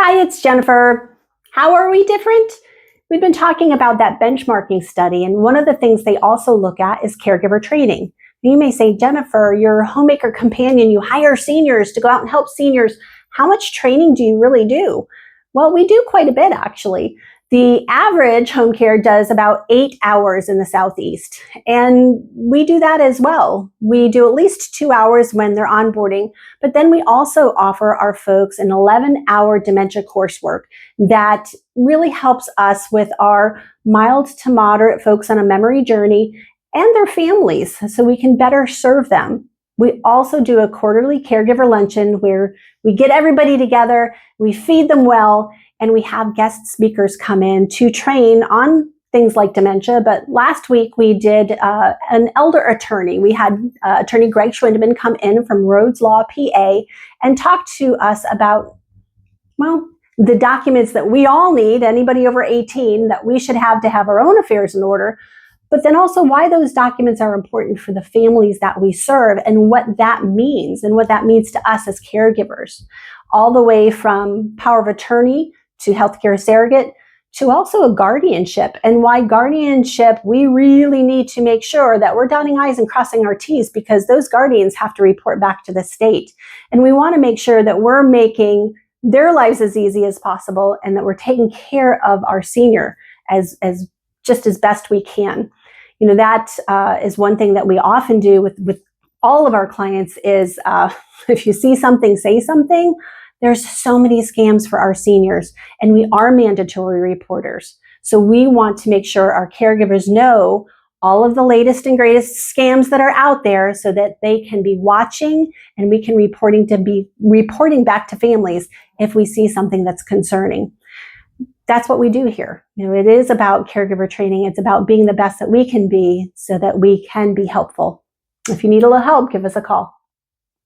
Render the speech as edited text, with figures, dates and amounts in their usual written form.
Hi, it's Jennifer. How are we different? We've been talking about that benchmarking study, and one of the things they also look at is caregiver training. You may say, Jennifer, you're a homemaker companion, you hire seniors to go out and help seniors. How much training do you really do? Well, we do quite a bit, actually. The average home care does about 8 hours in the Southeast, and we do that as well. We do at least 2 hours when they're onboarding, but then we also offer our folks an 11-hour dementia coursework that really helps us with our mild to moderate folks on a memory journey and their families so we can better serve them. We also do a quarterly caregiver luncheon where we get everybody together, we feed them well, and we have guest speakers come in to train on things like dementia. But last week we did an elder attorney. We had attorney Greg Schwindeman come in from Rhodes Law, PA, and talk to us about, well, the documents that we all need, anybody over 18, that we should have to have our own affairs in order, but then also why those documents are important for the families that we serve and what that means to us as caregivers, all the way from power of attorney to healthcare surrogate to also a guardianship, and why guardianship, we really need to make sure that we're dotting I's and crossing our T's, because those guardians have to report back to the state. And we want to make sure that we're making their lives as easy as possible and that we're taking care of our senior as just as best we can. You know, that is one thing that we often do with all of our clients is if you see something, say something. There's so many scams for our seniors, and we are mandatory reporters. So we want to make sure our caregivers know all of the latest and greatest scams that are out there so that they can be watching and we can be reporting back to families if we see something that's concerning. That's what we do here. You know, it is about caregiver training. It's about being the best that we can be so that we can be helpful. If you need a little help, give us a call.